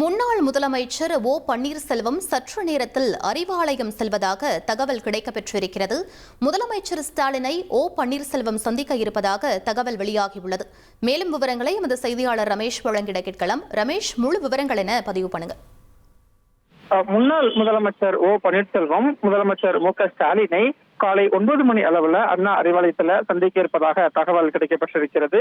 முன்னாள் முதலமைச்சர் ஓ பன்னீர்செல்வம் சற்று நேரத்தில் அறிவாலயம் செல்வதாக தகவல் கிடைக்கப்பெற்றிருக்கிறது. முதலமைச்சர் ஸ்டாலினை ஓ பன்னீர்செல்வம் சந்திக்க இருப்பதாக தகவல் வெளியாகியுள்ளது. மேலும் விவரங்களை எமது செய்தியாளர் ரமேஷ் வழங்கிட கேட்கலாம். ரமேஷ், முழு விவரங்கள் என பதிவு பண்ணுங்க. முன்னாள் முதலமைச்சர் ஓ பன்னீர்செல்வம் முதலமைச்சர் மு க ஸ்டாலினை காலை 9 மணி அளவுல அண்ணா அறிவாலயத்துல சந்திக்க இருப்பதாக தகவல் கிடைக்கப்பட்டிருக்கிறது.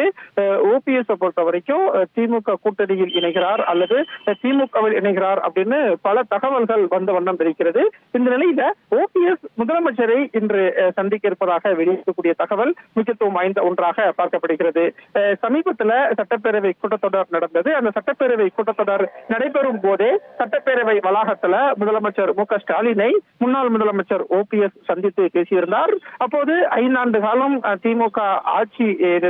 ஓபிஎஸ் பொறுத்த வரைக்கும் திமுக கூட்டணியில் இணைகிறார் அல்லது திமுகவில் இணைகிறார் அப்படின்னு பல தகவல்கள் வந்த வண்ணம் இருக்கிறது. இந்த நிலையில ஓபிஎஸ் முதலமைச்சரை இன்று சந்திக்க இருப்பதாக வெளியிடக்கூடிய தகவல் முக்கியத்துவம் வாய்ந்த ஒன்றாக பார்க்கப்படுகிறது. சமீபத்துல சட்டப்பேரவை கூட்டத்தொடர் நடந்தது. அந்த சட்டப்பேரவை கூட்டத்தொடர் நடைபெறும் போதே சட்டப்பேரவை வளாகத்துல முதலமைச்சர் மு க ஸ்டாலினை முன்னாள் முதலமைச்சர் ஓபிஎஸ் சந்தித்து பேசியிருந்தார். அப்போது 5 ஆண்டு காலம் திமுக ஆட்சி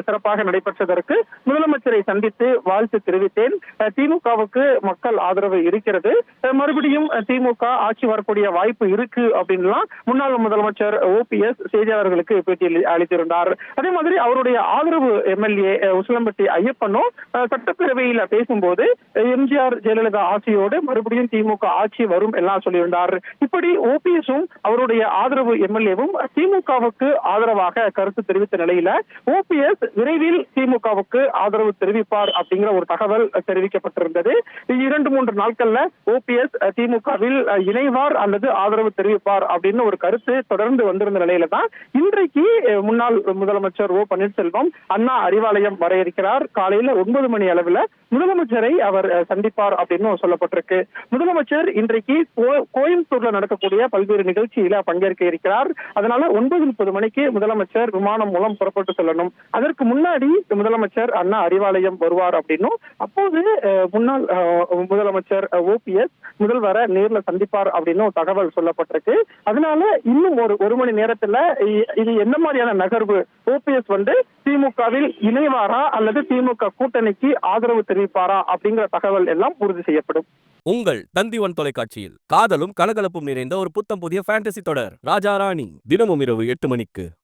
சிறப்பாக நடைபெற்றதற்கு முதலமைச்சரை சந்தித்து வாழ்த்து தெரிவித்தேன். திமுகவுக்கு மக்கள் ஆதரவு இருக்கிறது, மறுபடியும் திமுக ஆட்சி வரக்கூடிய வாய்ப்பு இருக்கு அப்படின்லாம் முன்னாள் முதலமைச்சர் ஓபிஎஸ் செய்தியாளர்களுக்கு பேட்டி அளித்திருந்தார். அதே மாதிரி அவருடைய ஆதரவு எம்எல்ஏ உசிலம்பட்டி ஐயப்பனும் சட்டப்பேரவையில பேசும்போது எம்ஜிஆர் ஜெயலலிதா ஆட்சியோடு மறுபடியும் திமுக ஆட்சி வரும் எல்லாம் சொல்லியிருந்தார். இப்படி ஓபிஎஸும் அவருடைய ஆதரவு எம்எல்ஏவும் திமுகவுக்கு ஆதரவாக கருத்து தெரிவித்த நிலையில ஓபிஎஸ் விரைவில் திமுகவுக்கு ஆதரவு தெரிவிப்பார் அப்படிங்கிற ஒரு தகவல் தெரிவிக்கப்பட்டிருந்தது. 2-3 நாட்கள்ல ஓபிஎஸ் திமுகவில் இணைவார் அல்லது ஆதரவு தெரிவிப்பார் அப்படின்னு ஒரு கருத்து தொடர்ந்து வந்திருந்த நிலையில தான் இன்றைக்கு முன்னாள் முதலமைச்சர் ஓ பன்னீர்செல்வம் அண்ணா அறிவாலயம் வர இருக்கிறார். காலையில 9 மணி அளவில் முதலமைச்சரை அவர் சந்திப்பார் அப்படின்னு சொல்லப்பட்டிருக்கு. முதலமைச்சர் இன்றைக்கு கோயம்புத்தூர்ல நடக்கக்கூடிய பல்வேறு நிகழ்ச்சியில பங்கேற்க இருக்கிறார். அதனால 9:30 மணிக்கு முதலமைச்சர் விமானம் மூலம் புறப்பட்டு செல்லணும். அதற்கு முன்னாடி முதலமைச்சர் அண்ணா அறிவாலயம் வருவார் அப்படின்னும், அப்போது முன்னாள் முதலமைச்சர் ஓபிஎஸ் முதல்வரை நேர்ல சந்திப்பார் அப்படின்னு தகவல் சொல்லப்பட்டிருக்கு. அதனால இன்னும் ஒரு மணி நேரத்துல இது என்ன மாதிரியான நகர்வு, ஓபிஎஸ் திமுகவில் இணைவாரா அல்லது திமுக கூட்டணிக்கு ஆதரவு தெரிவிப்பாரா அப்படிங்கிற தகவல் எல்லாம் உறுதி செய்யப்படும். உங்கள் தந்தி ஒன் தொலைக்காட்சியில் காதலும் கலகலப்பும் நிறைந்த ஒரு புத்தம் புதிய ஃபேண்டசி தொடர் ராஜா ராணி தினமும் இரவு 8 மணிக்கு.